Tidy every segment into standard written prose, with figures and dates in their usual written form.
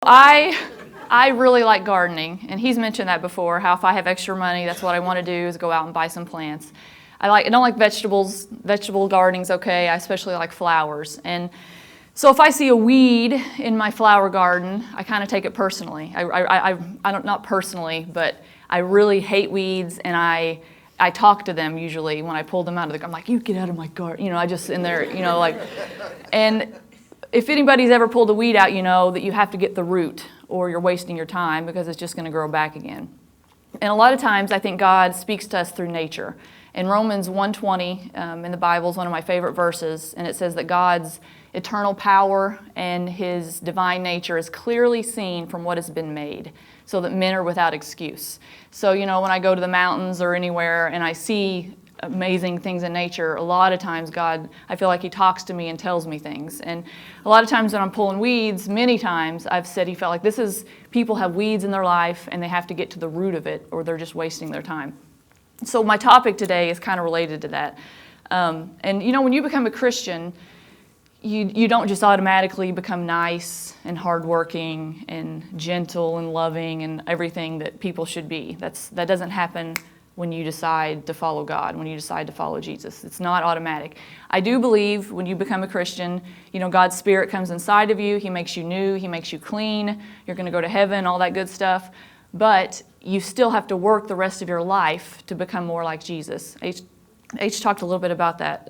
I really like gardening, and he's mentioned that before, how if I have extra money, that's what I want to do, is go out and buy some plants. I don't like vegetables. Vegetable gardening's okay. I especially like flowers. And so if I see a weed in my flower garden, I kind of take it personally. I don't, not personally, but I really hate weeds, and I talk to them usually when I pull them out of the, I'm like, you get out of my garden. I just in there, like, and if anybody's ever pulled a weed out, you know that you have to get the root or you're wasting your time because it's just going to grow back again. And a lot of times I think God speaks to us through nature. In Romans 1:20 in the Bible is one of my favorite verses, and it says that God's eternal power and His divine nature is clearly seen from what has been made, so that men are without excuse. So, when I go to the mountains or anywhere and I see amazing things in nature, a lot of times God, I feel like He talks to me and tells me things. And a lot of times when I'm pulling weeds, many times I've said He felt like people have weeds in their life and they have to get to the root of it or they're just wasting their time. So my topic today is kind of related to that. And when you become a Christian, you don't just automatically become nice and hardworking and gentle and loving and everything that people should be. That doesn't happen when you decide to follow God, when you decide to follow Jesus. It's not automatic. I do believe when you become a Christian, God's Spirit comes inside of you. He makes you new. He makes you clean. You're going to go to heaven, all that good stuff. But you still have to work the rest of your life to become more like Jesus. H talked a little bit about that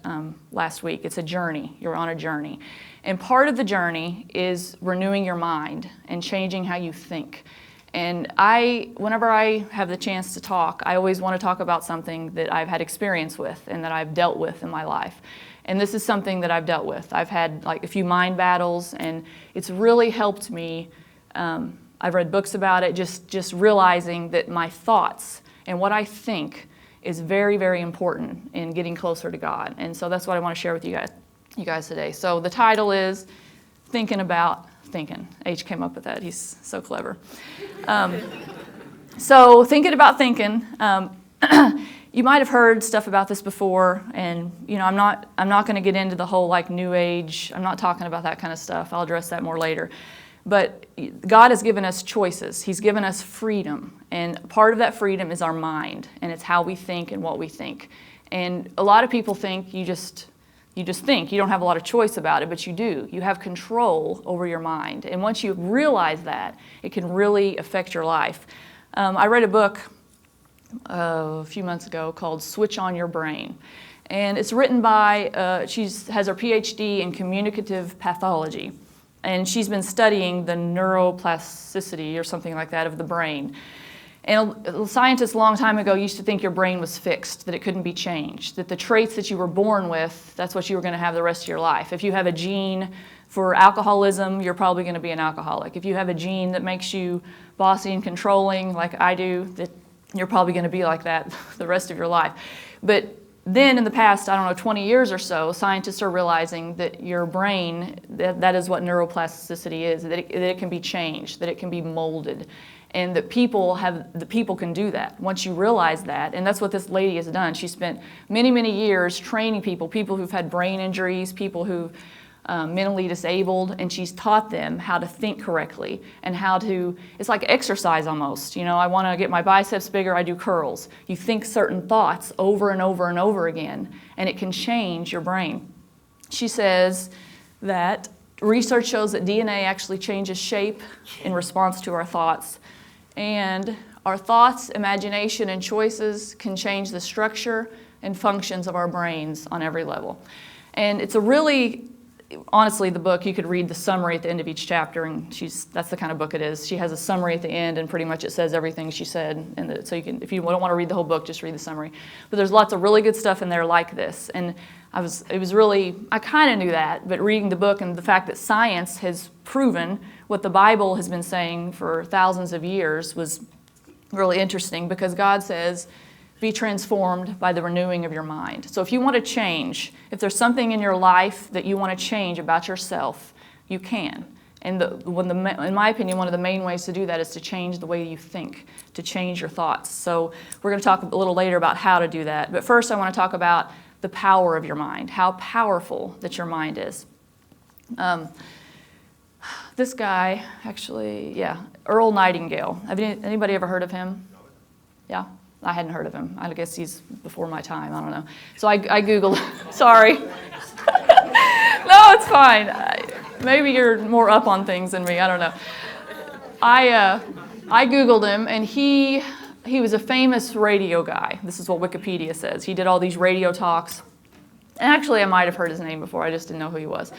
last week. It's a journey. You're on a journey. And part of the journey is renewing your mind and changing how you think. And whenever I have the chance to talk, I always want to talk about something that I've had experience with and that I've dealt with in my life. And this is something that I've dealt with. I've had like a few mind battles, and it's really helped me. I've read books about it, just realizing that my thoughts and what I think is very, very important in getting closer to God. And so that's what I want to share with you guys today. So the title is Thinking About Thinking. H came up with that. He's so clever. So thinking about thinking, you might have heard stuff about this before, and I'm not going to get into the whole like New Age. I'm not talking about that kind of stuff. I'll address that more later. But God has given us choices. He's given us freedom, and part of that freedom is our mind, and it's how we think and what we think. And a lot of people think you just think. You don't have a lot of choice about it, but you do. You have control over your mind. And once you realize that, it can really affect your life. I read a book a few months ago called Switch on Your Brain. And it's written by, she has her PhD in communicative pathology. And she's been studying the neuroplasticity or something like that of the brain. And scientists a long time ago used to think your brain was fixed, that it couldn't be changed, that the traits that you were born with, that's what you were going to have the rest of your life. If you have a gene for alcoholism, you're probably going to be an alcoholic. If you have a gene that makes you bossy and controlling, like I do, that you're probably going to be like that the rest of your life. But then in the past, 20 years or so, scientists are realizing that your brain, that is what neuroplasticity is, that it can be changed, that it can be molded. And that people can do that once you realize that. And that's what this lady has done. She spent many, many years training people who've had brain injuries, people who mentally disabled, and she's taught them how to think correctly and it's like exercise almost. I want to get my biceps bigger, I do curls. You think certain thoughts over and over and over again, and it can change your brain. She says that research shows that DNA actually changes shape in response to our thoughts. And our thoughts, imagination, and choices can change the structure and functions of our brains on every level. And it's honestly, the book, you could read the summary at the end of each chapter, and that's the kind of book it is. She has a summary at the end, and pretty much it says everything she said. And so if you don't want to read the whole book, just read the summary. But there's lots of really good stuff in there like this. And I kind of knew that, but reading the book and the fact that science has proven what the Bible has been saying for thousands of years was really interesting, because God says, be transformed by the renewing of your mind. So if you want to change, if there's something in your life that you want to change about yourself, you can. And in my opinion, one of the main ways to do that is to change the way you think, to change your thoughts. So we're going to talk a little later about how to do that. But first I want to talk about the power of your mind, how powerful that your mind is. This guy, actually, yeah, Earl Nightingale. Have anybody ever heard of him? Yeah, I hadn't heard of him. I guess he's before my time. I don't know. So I Googled. Sorry. No, it's fine. Maybe you're more up on things than me. I don't know. I Googled him, and he was a famous radio guy. This is what Wikipedia says. He did all these radio talks. And actually, I might have heard his name before. I just didn't know who he was.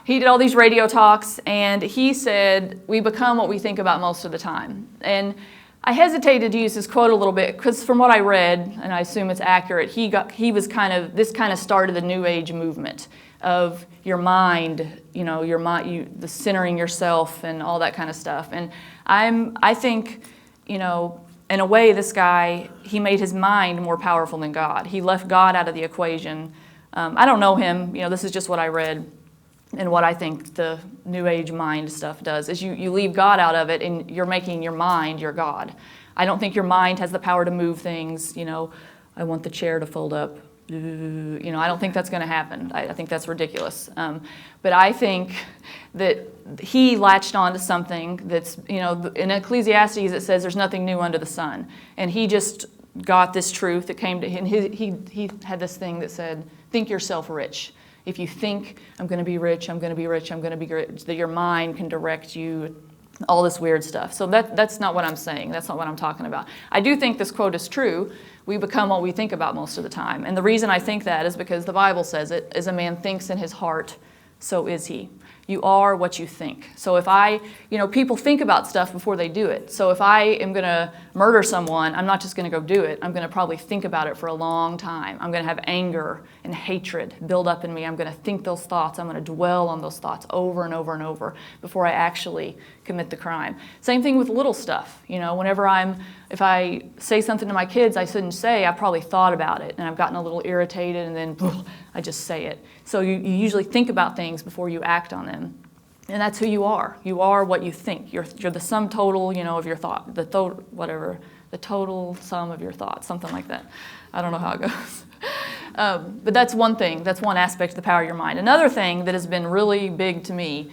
He did all these radio talks, and he said, we become what we think about most of the time. And I hesitated to use this quote a little bit because from what I read, and I assume it's accurate, this kind of started the New Age movement of your mind, the centering yourself and all that kind of stuff. And I think, in a way, this guy, he made his mind more powerful than God. He left God out of the equation. I don't know him. This is just what I read. And what I think the New Age mind stuff does is you leave God out of it, and you're making your mind your God. I don't think your mind has the power to move things. I want the chair to fold up. I don't think that's going to happen. I think that's ridiculous. But I think that he latched on to something that's, in Ecclesiastes it says there's nothing new under the sun. And he just got this truth that came to him. He had this thing that said, think yourself rich. If you think, I'm going to be rich, I'm going to be rich, I'm going to be rich, that your mind can direct you, all this weird stuff. So that's not what I'm saying. That's not what I'm talking about. I do think this quote is true. We become what we think about most of the time. And the reason I think that is because the Bible says it, as a man thinks in his heart, so is he. You are what you think. So if people think about stuff before they do it. So if I am going to murder someone, I'm not just going to go do it. I'm going to probably think about it for a long time. I'm going to have anger and hatred build up in me. I'm going to think those thoughts. I'm going to dwell on those thoughts over and over and over before I actually commit the crime. Same thing with little stuff. If I say something to my kids I shouldn't say, I probably thought about it and I've gotten a little irritated and then I just say it. So you usually think about things before you act on them. And that's who you are. You are what you think. You're the sum total, of your thought, the total sum of your thoughts, something like that. I don't know how it goes. But that's one thing. That's one aspect of the power of your mind. Another thing that has been really big to me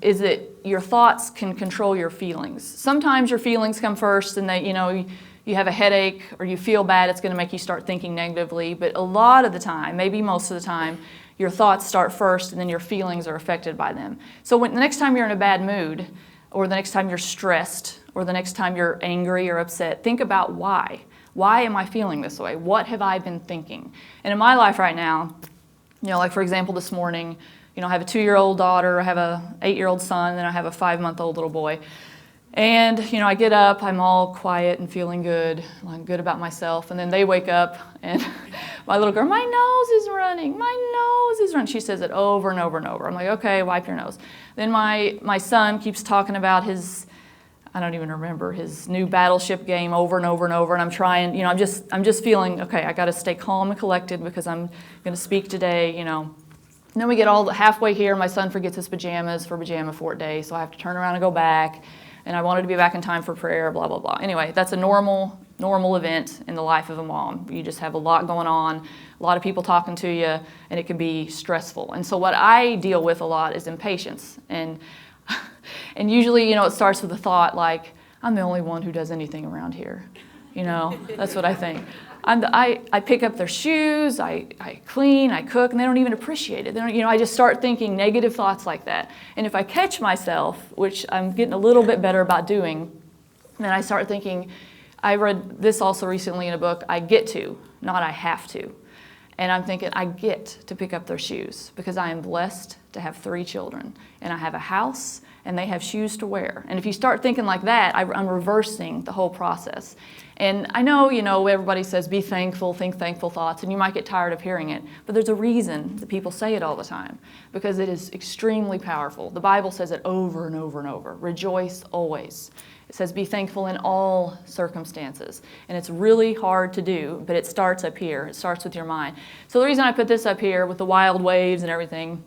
is that your thoughts can control your feelings. Sometimes your feelings come first and you have a headache or you feel bad, it's going to make you start thinking negatively. But a lot of the time, maybe most of the time, your thoughts start first and then your feelings are affected by them. So the next time you're in a bad mood, or the next time you're stressed, or the next time you're angry or upset, think about why. Why am I feeling this way? What have I been thinking? And in my life right now, like for example this morning, I have a 2-year-old daughter, I have a 8-year-old son, and I have a 5-month-old little boy. And, I get up, I'm all quiet and feeling good, I'm good about myself, and then they wake up, and my little girl, my nose is running, my nose is running. She says it over and over and over. I'm like, okay, wipe your nose. Then my son keeps talking about I don't even remember, his new battleship game over and over and over, and I'm trying, I'm just feeling, okay, I got to stay calm and collected because I'm going to speak today, And then we get all halfway here, my son forgets his pajamas for pajama fort day, so I have to turn around and go back. And I wanted to be back in time for prayer, blah, blah, blah. Anyway, that's a normal event in the life of a mom. You just have a lot going on, a lot of people talking to you, and it can be stressful. And so what I deal with a lot is impatience. And usually, it starts with a thought like, I'm the only one who does anything around here. That's what I think. I pick up their shoes, I clean, I cook, and they don't even appreciate it. I just start thinking negative thoughts like that. And if I catch myself, which I'm getting a little bit better about doing, then I start thinking, I read this also recently in a book, I get to, not I have to. And I'm thinking, I get to pick up their shoes because I am blessed to have 3 children. And I have a house, and they have shoes to wear. And if you start thinking like that, I'm reversing the whole process. And I know, everybody says be thankful, think thankful thoughts, and you might get tired of hearing it. But there's a reason that people say it all the time, because it is extremely powerful. The Bible says it over and over and over. Rejoice always. It says be thankful in all circumstances. And it's really hard to do, but it starts up here. It starts with your mind. So the reason I put this up here with the wild waves and everything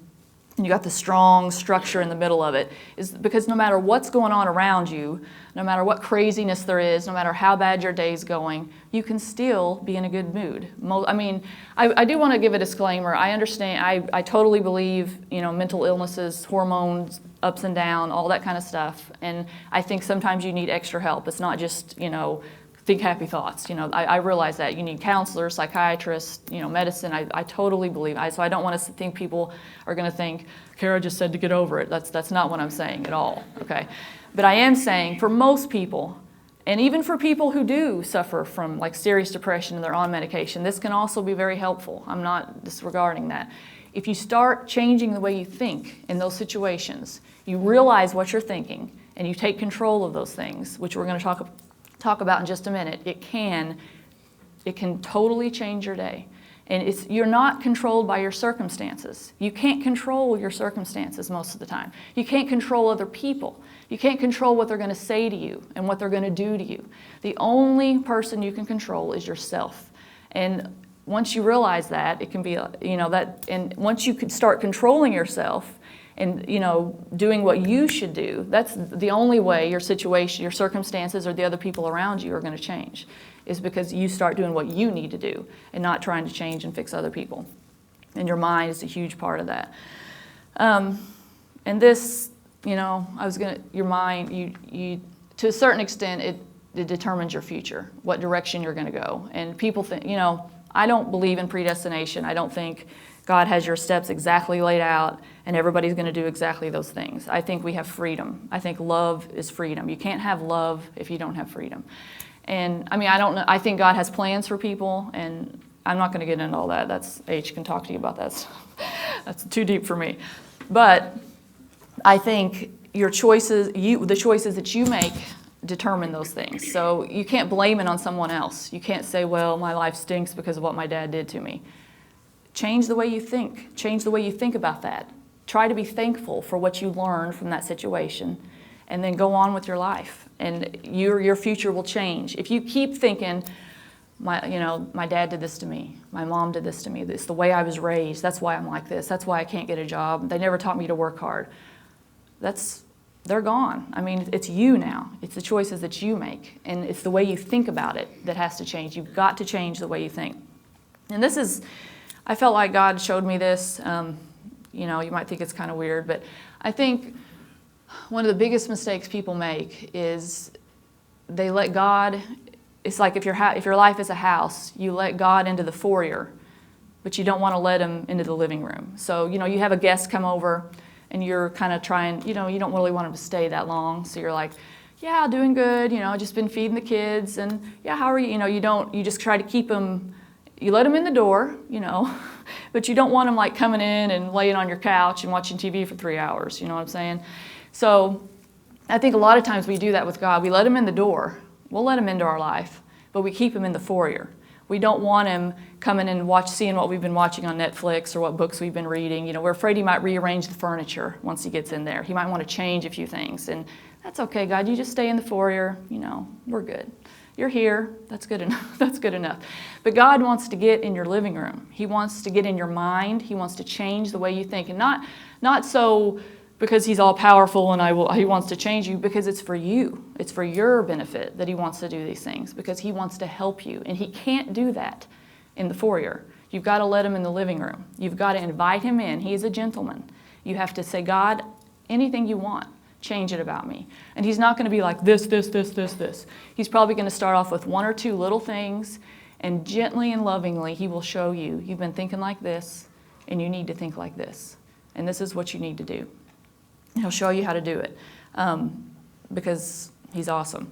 and you got the strong structure in the middle of it, is because no matter what's going on around you, no matter what craziness there is, no matter how bad your day's going, you can still be in a good mood. I do want to give a disclaimer. I understand, I totally believe, mental illnesses, hormones, ups and down, all that kind of stuff. And I think sometimes you need extra help. It's not just, think happy thoughts. I realize that. You need counselors, psychiatrists, medicine. I totally believe. So I don't want to think people are going to think, Kara just said to get over it. That's not what I'm saying at all, okay? But I am saying for most people, and even for people who do suffer from like serious depression and they're on medication, this can also be very helpful. I'm not disregarding that. If you start changing the way you think in those situations, you realize what you're thinking, and you take control of those things, which we're going to talk about in just a minute, it can totally change your day. And you're not controlled by your circumstances. You can't control your circumstances most of the time. You can't control other people. You can't control what they're going to say to you and what they're going to do to you. The only person you can control is yourself. And once you realize that, it can be, and once you could start controlling yourself and, doing what you should do, that's the only way your situation, your circumstances, or the other people around you are going to change, is because you start doing what you need to do and not trying to change and fix other people. And your mind is a huge part of that. And this, your mind, you to a certain extent, it determines your future, what direction you're going to go. And people think, I don't believe in predestination. I don't think God has your steps exactly laid out and everybody's going to do exactly those things. I think we have freedom. I think love is freedom. You can't have love if you don't have freedom. And I don't know. I think God has plans for people, and I'm not going to get into all that. H can talk to you about that. That's too deep for me. But I think your choices, the choices that you make, determine those things. So you can't blame it on someone else. You can't say, well, my life stinks because of what my dad did to me. Change the way you think. Change the way you think about that. Try to be thankful for what you learned from that situation, and then go on with your life. And your future will change. If you keep thinking, my dad did this to me, my mom did this to me, it's the way I was raised, that's why I'm like this, that's why I can't get a job, they never taught me to work hard. They're gone. It's you now. It's the choices that you make. And it's the way you think about it that has to change. You've got to change the way you think. And I felt like God showed me this. You might think it's kind of weird, but I think one of the biggest mistakes people make is they let God, it's like if your life is a house, you let God into the foyer, but you don't want to let him into the living room. So, you have a guest come over, and you're kind of trying, you don't really want them to stay that long. So you're like, yeah, doing good, just been feeding the kids, and yeah, how are you? You just try to keep them, you let them in the door, but you don't want them like coming in and laying on your couch and watching TV for 3 hours, you know what I'm saying? So I think a lot of times we do that with God. We let him in the door. We'll let him into our life, but we keep him in the foyer. We don't want him coming and seeing what we've been watching on Netflix or what books we've been reading. We're afraid he might rearrange the furniture once he gets in there. He might want to change a few things. And that's okay, God. You just stay in the foyer. We're good. You're here. That's good enough. That's good enough. But God wants to get in your living room. He wants to get in your mind. He wants to change the way you think. And not so because he's all powerful and he wants to change you, because it's for you. It's for your benefit that he wants to do these things, because he wants to help you. And he can't do that in the foyer. You've got to let him in the living room. You've got to invite him in. He's a gentleman. You have to say, God, anything you want, change it about me. And he's not going to be like this. He's probably going to start off with one or two little things, and gently and lovingly he will show you, you've been thinking like this, and you need to think like this. And this is what you need to do. He'll show you how to do it, because he's awesome.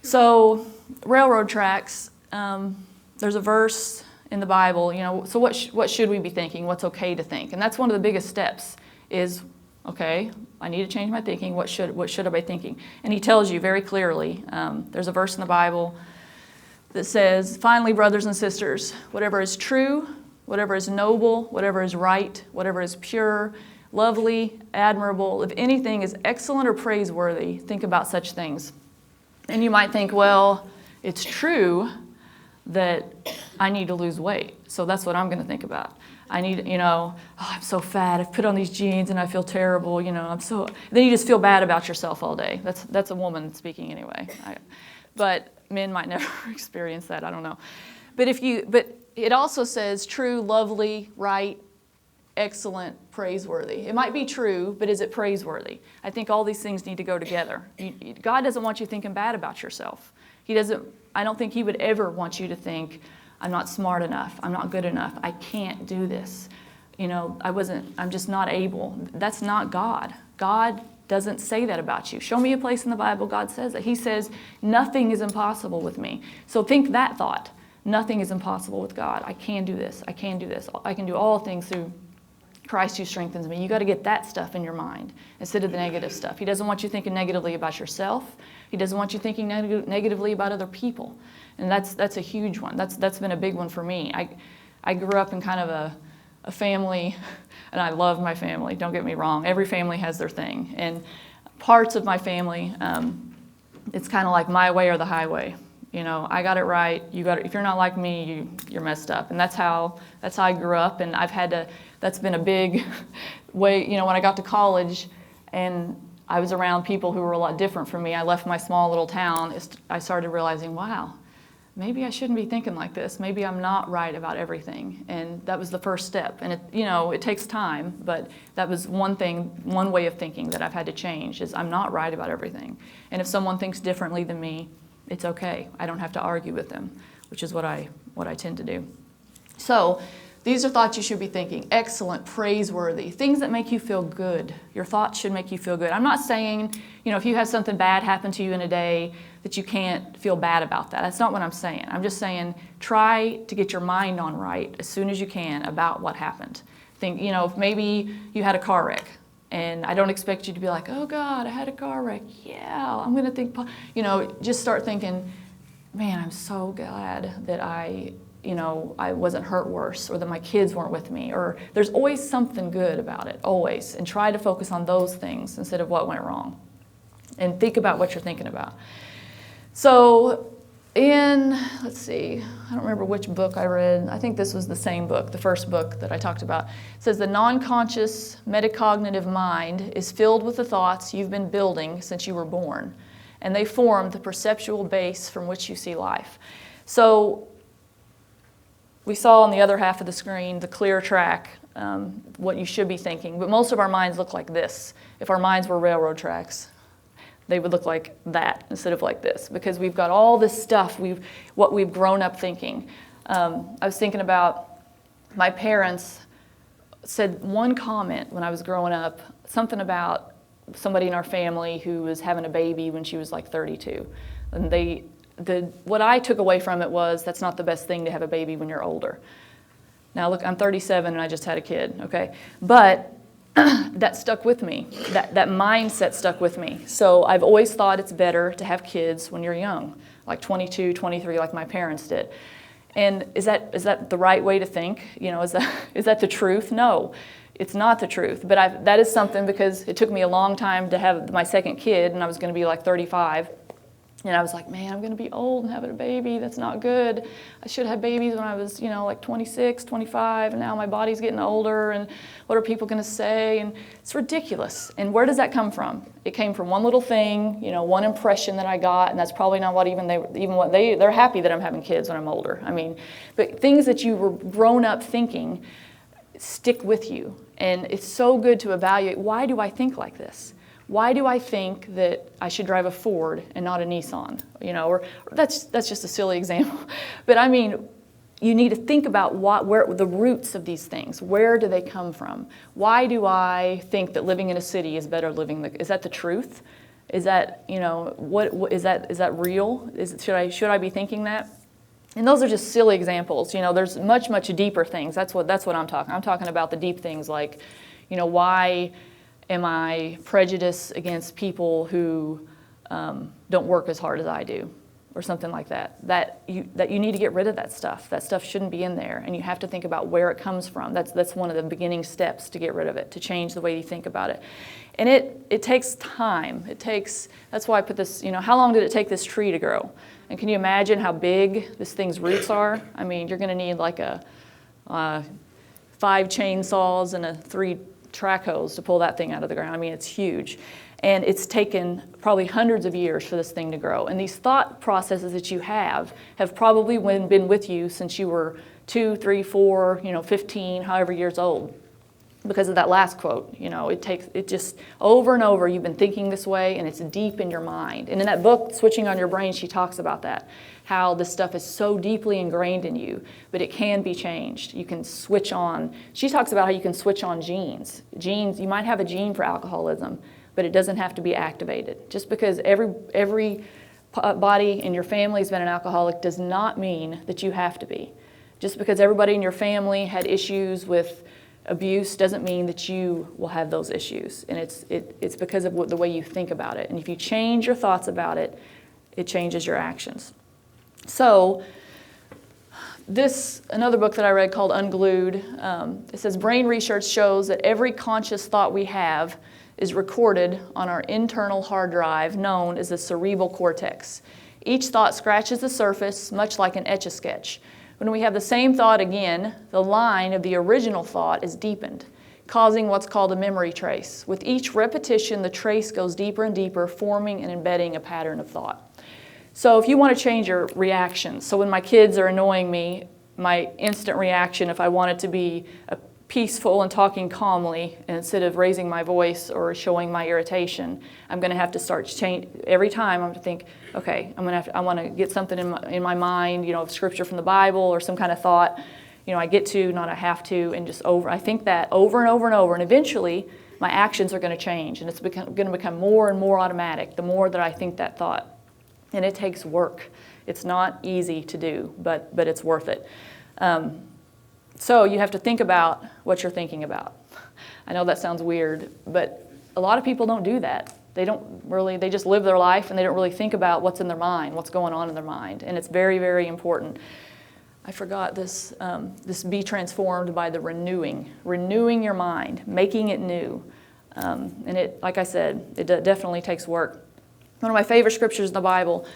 So railroad tracks, there's a verse in the Bible, so what should we be thinking? What's okay to think? And that's one of the biggest steps is, okay, I need to change my thinking. What should I be thinking? And he tells you very clearly, there's a verse in the Bible that says, finally, brothers and sisters, whatever is true, whatever is noble, whatever is right, whatever is pure, lovely, admirable, if anything is excellent or praiseworthy, think about such things. And you might think, well, it's true that I need to lose weight, so that's what I'm going to think about. I need, oh, I'm so fat. I've put on these jeans and I feel terrible. Then you just feel bad about yourself all day. That's a woman speaking anyway. But men might never experience that. I don't know. But it also says true, lovely, right, excellent, praiseworthy. It might be true, but is it praiseworthy? I think all these things need to go together. God doesn't want you thinking bad about yourself. I don't think he would ever want you to think, I'm not smart enough, I'm not good enough, I can't do this. I'm just not able. That's not God. God doesn't say that about you. Show me a place in the Bible God says that. He says, nothing is impossible with me. So think that thought. Nothing is impossible with God. I can do this. I can do this. I can do all things through Christ who strengthens me. You got to get that stuff in your mind instead of the negative stuff. He doesn't want you thinking negatively about yourself. He doesn't want you thinking negatively about other people. And that's a huge one. That's been a big one for me. I grew up in kind of a family, and I love my family, don't get me wrong. Every family has their thing. And parts of my family, it's kind of like my way or the highway. I got it right. If you're not like me, you're messed up. And that's how I grew up. And that's been a big way. When I got to college, and I was around people who were a lot different from me. I left my small little town. I started realizing, wow, maybe I shouldn't be thinking like this. Maybe I'm not right about everything. And that was the first step. And it takes time, but that was one way of thinking that I've had to change is I'm not right about everything. And if someone thinks differently than me, it's okay. I don't have to argue with them, which is what I tend to do. So these are thoughts you should be thinking. Excellent, praiseworthy, things that make you feel good. Your thoughts should make you feel good. I'm not saying, if you have something bad happen to you in a day, that you can't feel bad about that. That's not what I'm saying. I'm just saying try to get your mind on right as soon as you can about what happened. Think, if maybe you had a car wreck, and I don't expect you to be like, oh God, I had a car wreck. Yeah, I'm going to think, just start thinking, man, I'm so glad that I wasn't hurt worse, or that my kids weren't with me, or there's always something good about it, always. And try to focus on those things instead of what went wrong. And think about what you're thinking about. So let's see, I don't remember which book I read. I think this was the same book, the first book that I talked about. It says the non-conscious metacognitive mind is filled with the thoughts you've been building since you were born, and they form the perceptual base from which you see life. So we saw on the other half of the screen the clear track, what you should be thinking, but most of our minds look like this. If our minds were railroad tracks, they would look like that instead of like this, because we've got all this stuff, what we've grown up thinking. I was thinking about my parents said one comment when I was growing up, something about somebody in our family who was having a baby when she was like 32. And what I took away from it was that's not the best thing to have a baby when you're older. Now look, I'm 37 and I just had a kid, okay? But that stuck with me. That mindset stuck with me. So I've always thought it's better to have kids when you're young, like 22, 23, like my parents did. And is that the right way to think? Is that the truth? No, it's not the truth. But that is something, because it took me a long time to have my second kid, and I was going to be like 35. And I was like, man, I'm going to be old and having a baby. That's not good. I should have babies when I was, like 26, 25, and now my body's getting older, and what are people going to say? And it's ridiculous. And where does that come from? It came from one little thing, one impression that I got, and that's probably not what they're happy that I'm having kids when I'm older. But things that you were grown up thinking stick with you. And it's so good to evaluate, why do I think like this? Why do I think that I should drive a Ford and not a Nissan? Or that's just a silly example. But you need to think about where the roots of these things. Where do they come from? Why do I think that living in a city is better is that the truth? Is that is that real? Should I be thinking that? And those are just silly examples. There's much deeper things. That's what I'm talking. I'm talking about the deep things like, why am I prejudiced against people who don't work as hard as I do, or something like that? That you need to get rid of that stuff. That stuff shouldn't be in there, and you have to think about where it comes from. That's one of the beginning steps to get rid of it, to change the way you think about it. And it takes time. That's why I put this. How long did it take this tree to grow? And can you imagine how big this thing's roots are? You're going to need like a 5 chainsaws and 3 track hose to pull that thing out of the ground. I mean, it's huge. And it's taken probably hundreds of years for this thing to grow. And these thought processes that you have probably been with you since you were 2, 3, 4, 15, however years old. Because of that last quote, it just over and over, you've been thinking this way, and it's deep in your mind. And in that book, Switching on Your Brain, she talks about that, how this stuff is so deeply ingrained in you, but it can be changed. You can switch on. She talks about how you can switch on genes. Genes, you might have a gene for alcoholism, but it doesn't have to be activated. Just because every body in your family has been an alcoholic does not mean that you have to be. Just because everybody in your family had issues with abuse doesn't mean that you will have those issues. And it's because of the way you think about it. And if you change your thoughts about it, it changes your actions. So another book that I read called Unglued, it says brain research shows that every conscious thought we have is recorded on our internal hard drive known as the cerebral cortex. Each thought scratches the surface much like an Etch-a-Sketch. When we have the same thought again, the line of the original thought is deepened, causing what's called a memory trace. With each repetition, the trace goes deeper and deeper, forming and embedding a pattern of thought. So if you want to change your reactions, so when my kids are annoying me, my instant reaction, if I want it to be peaceful and talking calmly, instead of raising my voice or showing my irritation, I'm going to have to start change. Every time I'm going to think, okay, I want to get something in my mind, scripture from the Bible or some kind of thought, I get to, not I have to, and I think that over and over and over, and eventually my actions are going to change, and it's going to become more and more automatic the more that I think that thought. And it takes work. It's not easy to do, but it's worth it. So you have to think about what you're thinking about. I know that sounds weird, but a lot of people don't do that. They just live their life and they don't really think about what's in their mind, what's going on in their mind. And it's very, very important. I forgot this be transformed by the renewing your mind, making it new. And it, like I said, it definitely takes work. One of my favorite scriptures in the Bible,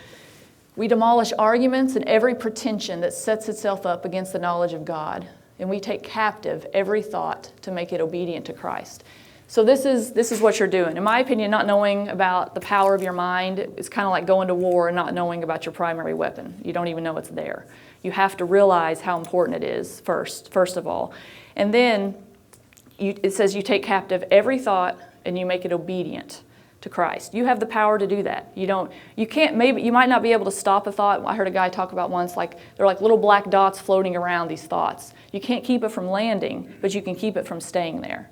we demolish arguments and every pretension that sets itself up against the knowledge of God. And we take captive every thought to make it obedient to Christ. So this is what you're doing. In my opinion, not knowing about the power of your mind is kind of like going to war and not knowing about your primary weapon. You don't even know it's there. You have to realize how important it is first of all. And then it says you take captive every thought and you make it obedient to Christ. You have the power to do that. You might not be able to stop a thought. I heard a guy talk about once, like they're like little black dots floating around these thoughts. You can't keep it from landing, but you can keep it from staying there.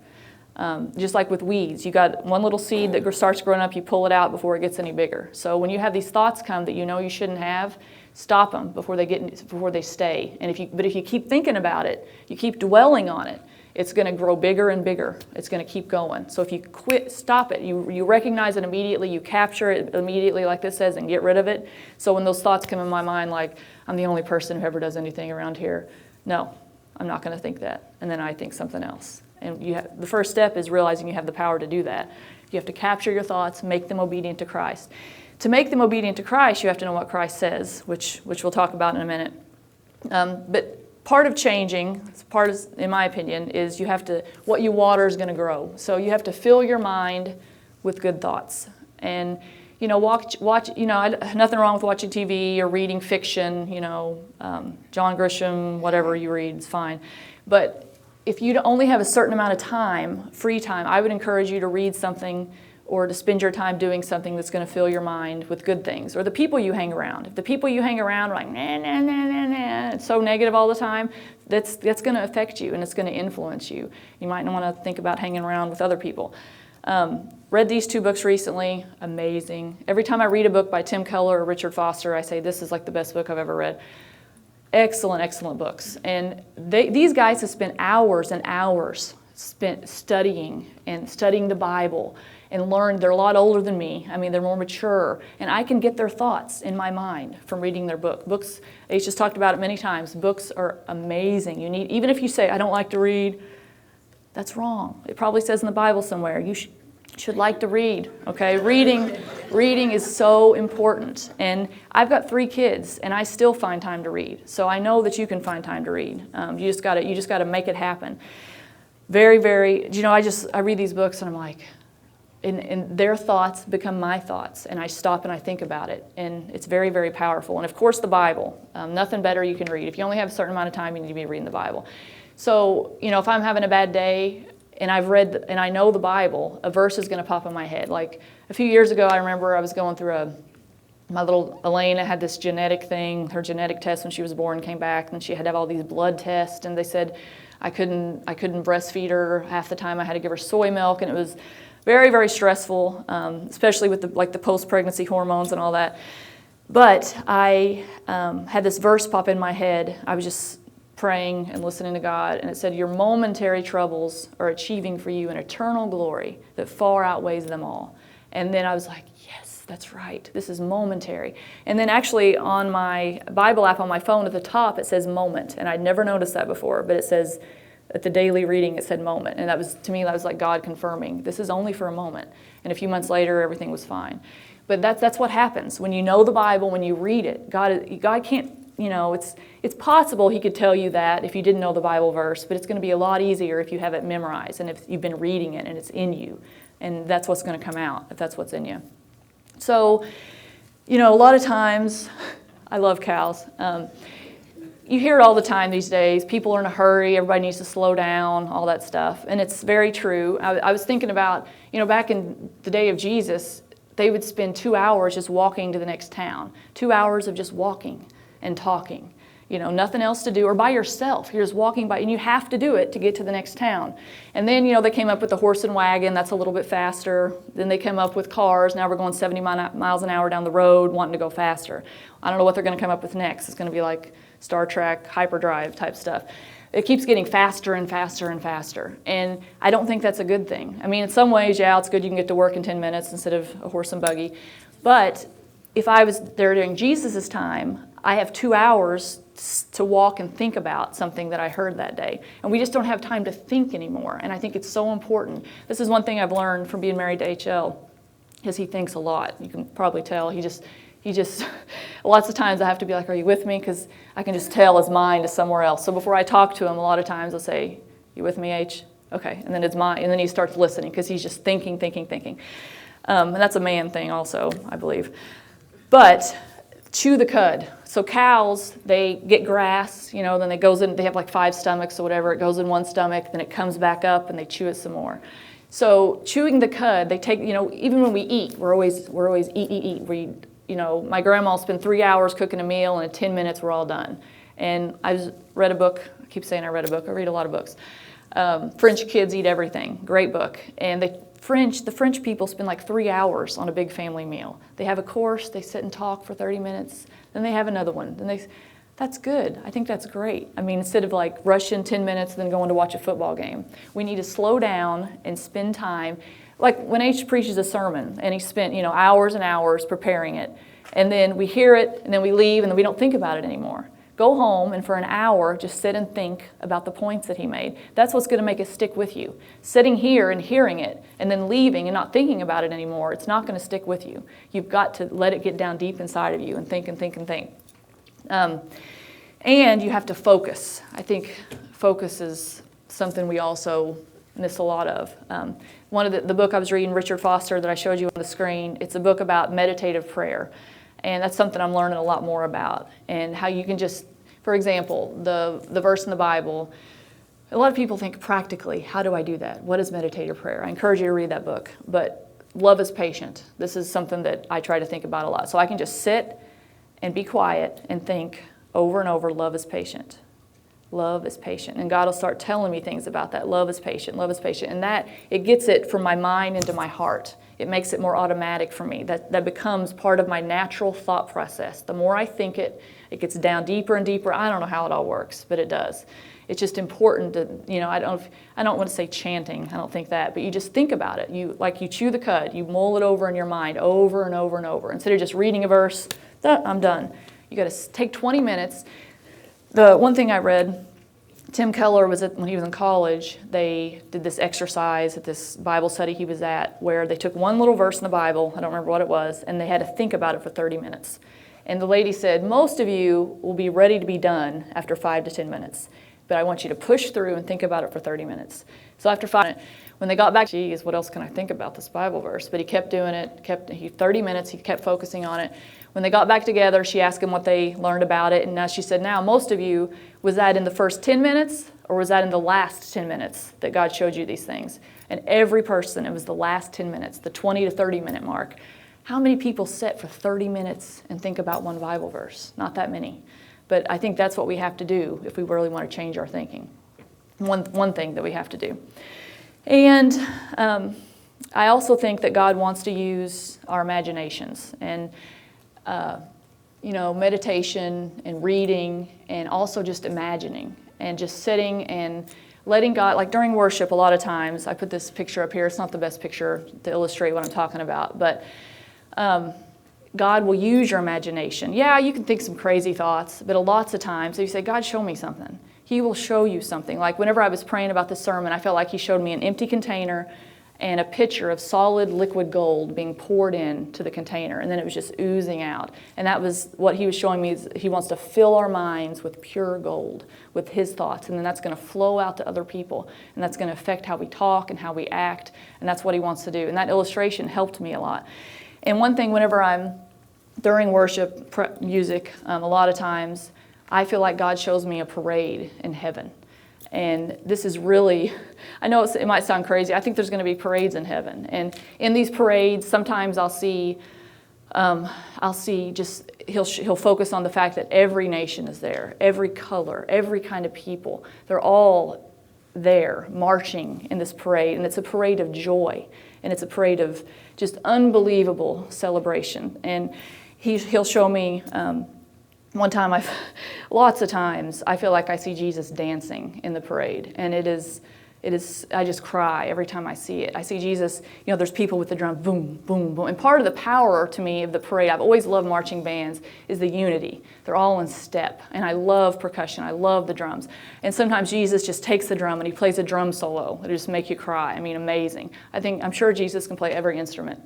Just like with weeds, you got one little seed that starts growing up, you pull it out before it gets any bigger. So when you have these thoughts come that you shouldn't have, stop them before they stay. And if you keep thinking about it, you keep dwelling on it, it's going to grow bigger and bigger. It's going to keep going. So if you stop it, you recognize it immediately, you capture it immediately like this says and get rid of it. So when those thoughts come in my mind like, I'm the only person who ever does anything around here, no, I'm not going to think that. And then I think something else. And the first step is realizing you have the power to do that. You have to capture your thoughts, make them obedient to Christ. To make them obedient to Christ, you have to know what Christ says, which we'll talk about in a minute. But part of changing, in my opinion, is what you water is going to grow. So you have to fill your mind with good thoughts. And, watch, nothing wrong with watching TV or reading fiction, John Grisham, whatever you read is fine. But if you only have a certain amount of time, free time, I would encourage you to read something or to spend your time doing something that's going to fill your mind with good things, or the people you hang around. If the people you hang around are like, nah, nah, nah, nah, nah, it's so negative all the time, that's going to affect you and it's going to influence you. You might want to think about hanging around with other people. Read these 2 books recently, amazing. Every time I read a book by Tim Keller or Richard Foster, I say, this is like the best book I've ever read. Excellent, excellent books. And these guys have spent hours and hours studying the Bible and learned. They're a lot older than me. I mean, they're more mature. And I can get their thoughts in my mind from reading their book. Books, Ace just talked about it many times. Books are amazing. Even if you say, I don't like to read, that's wrong. It probably says in the Bible somewhere, you should like to read, okay? Reading Reading is so important. And I've got 3 kids, and I still find time to read. So I know that you can find time to read. You just gotta make it happen. Very, very, I read these books and I'm like, and their thoughts become my thoughts, and I stop and I think about it, and it's very, very powerful. And of course the Bible, nothing better you can read. If you only have a certain amount of time, you need to be reading the Bible. So, if I'm having a bad day and I've read and I know the Bible, a verse is going to pop in my head. Like a few years ago, I remember I was going through my little Elena had this genetic thing. Her genetic test when she was born came back, and she had to have all these blood tests, and they said I couldn't breastfeed her half the time. I had to give her soy milk, and it was very, very stressful, especially with the post-pregnancy hormones and all that. But I had this verse pop in my head. I was just praying and listening to God, and it said, "Your momentary troubles are achieving for you an eternal glory that far outweighs them all." And then I was like, yes, that's right. This is momentary. And then actually on my Bible app on my phone at the top, it says moment. And I'd never noticed that before, but it says, at the daily reading, it said moment. And that was, to me, that was like God confirming, this is only for a moment. And a few months later, everything was fine. But that's what happens. When you know the Bible, when you read it, God can't, it's possible He could tell you that if you didn't know the Bible verse, but it's going to be a lot easier if you have it memorized and if you've been reading it and it's in you. And that's what's going to come out, if that's what's in you. So, a lot of times, I love cows. You hear it all the time these days. People are in a hurry. Everybody needs to slow down, all that stuff. And it's very true. I was thinking about, back in the day of Jesus, they would spend 2 hours just walking to the next town. 2 hours of just walking and talking. Nothing else to do, or by yourself. You're just walking by, and you have to do it to get to the next town. And then, they came up with the horse and wagon. That's a little bit faster. Then they came up with cars. Now we're going 70 miles an hour down the road, wanting to go faster. I don't know what they're going to come up with next. It's going to be like Star Trek, hyperdrive type stuff. It keeps getting faster and faster and faster. And I don't think that's a good thing. I mean, in some ways, yeah, it's good you can get to work in 10 minutes instead of a horse and buggy. But if I was there during Jesus' time, I have 2 hours to walk and think about something that I heard that day. And we just don't have time to think anymore. And I think it's so important. This is one thing I've learned from being married to HL, is he thinks a lot. You can probably tell. He just, lots of times I have to be like, are you with me? Because I can just tell his mind is somewhere else. So before I talk to him, a lot of times I'll say, you with me, H? Okay. And then it's mine. And then he starts listening because he's just thinking. And that's a man thing also, I believe. But chew the cud. So cows, they get grass, then it goes in, they have like 5 stomachs or whatever. It goes in one stomach, then it comes back up and they chew it some more. So chewing the cud, they take, even when we eat, we're always eat. My grandma will spend 3 hours cooking a meal, and in 10 minutes we're all done. And I read a book. I keep saying I read a book. I read a lot of books. French Kids Eat Everything. Great book. And the French people spend like 3 hours on a big family meal. They have a course. They sit and talk for 30 minutes. Then they have another one. That's good. I think that's great. I mean, instead of like rushing 10 minutes and then going to watch a football game, we need to slow down and spend time. Like when H preaches a sermon and he spent, hours and hours preparing it, and then we hear it and then we leave and then we don't think about it anymore. Go home and for an hour just sit and think about the points that he made. That's what's going to make it stick with you. Sitting here and hearing it and then leaving and not thinking about it anymore, it's not going to stick with you. You've got to let it get down deep inside of you and think. And you have to focus. I think focus is something we also miss a lot of. One of the book I was reading, Richard Foster, that I showed you on the screen, it's a book about meditative prayer. And that's something I'm learning a lot more about. And how you can just, for example, the verse in the Bible, a lot of people think practically, how do I do that? What is meditative prayer? I encourage you to read that book. But love is patient. This is something that I try to think about a lot. So I can just sit and be quiet and think over and over, love is patient. Love is patient. And God will start telling me things about that. Love is patient. Love is patient. And that, it gets it from my mind into my heart. It makes it more automatic for me. That becomes part of my natural thought process. The more I think it gets down deeper and deeper. I don't know how it all works, but it does. It's just important to, I don't want to say chanting. I don't think that. But you just think about it. You chew the cud. You mull it over in your mind over and over and over. Instead of just reading a verse, I'm done. You got to take 20 minutes. The one thing I read Tim Keller when he was in college, they did this exercise at this Bible study he was at where they took one little verse in the Bible, I don't remember what it was, and they had to think about it for 30 minutes. And the lady said, most of you will be ready to be done after 5 to 10 minutes, but I want you to push through and think about it for 30 minutes. So after 5 minutes, when they got back, geez, what else can I think about this Bible verse? But he kept doing it, 30 minutes, he kept focusing on it. When they got back together, she asked him what they learned about it, and now she said, now, most of you, was that in the first 10 minutes, or was that in the last 10 minutes that God showed you these things? And every person, it was the last 10 minutes, the 20 to 30 minute mark. How many people sit for 30 minutes and think about one Bible verse? Not that many. But I think that's what we have to do if we really want to change our thinking. One thing that we have to do. And I also think that God wants to use our imaginations. And meditation and reading and also just imagining and just sitting and letting God, like during worship a lot of times, I put this picture up here. It's not the best picture to illustrate what I'm talking about, but God will use your imagination. Yeah, you can think some crazy thoughts, but lots of times if you say, God, show me something, He will show you something. Like whenever I was praying about this sermon, I felt like He showed me an empty container and a pitcher of solid liquid gold being poured into the container, and then it was just oozing out. And that was what He was showing me, is He wants to fill our minds with pure gold, with His thoughts, and then that's going to flow out to other people, and that's going to affect how we talk and how we act, and that's what He wants to do. And that illustration helped me a lot. And one thing, whenever I'm during worship music, a lot of times, I feel like God shows me a parade in heaven. And this is really, I know it might sound crazy, I think there's going to be parades in heaven. And in these parades, sometimes I'll see just, he'll focus on the fact that every nation is there, every color, every kind of people. They're all there marching in this parade. And it's a parade of joy. And it's a parade of just unbelievable celebration. And he'll show me, one time, lots of times, I feel like I see Jesus dancing in the parade. And it is, I just cry every time I see it. I see Jesus, there's people with the drum, boom, boom, boom. And part of the power to me of the parade, I've always loved marching bands, is the unity. They're all in step. And I love percussion. I love the drums. And sometimes Jesus just takes the drum and He plays a drum solo. It'll just make you cry. I mean, amazing. I'm sure Jesus can play every instrument.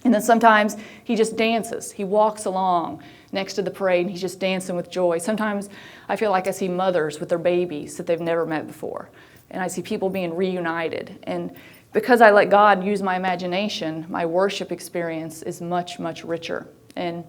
And then sometimes He just dances. He walks along next to the parade and He's just dancing with joy. Sometimes I feel like I see mothers with their babies that they've never met before. And I see people being reunited. And because I let God use my imagination, my worship experience is much, much richer. And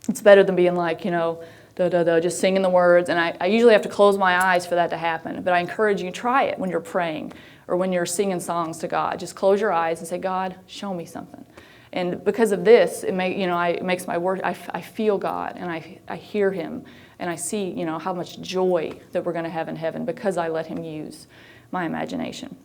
it's better than being like, just singing the words. And I usually have to close my eyes for that to happen. But I encourage you, try it when you're praying or when you're singing songs to God. Just close your eyes and say, God, show me something. And because of this, it makes my work, I feel God and I hear Him and I see, how much joy that we're going to have in heaven because I let Him use my imagination.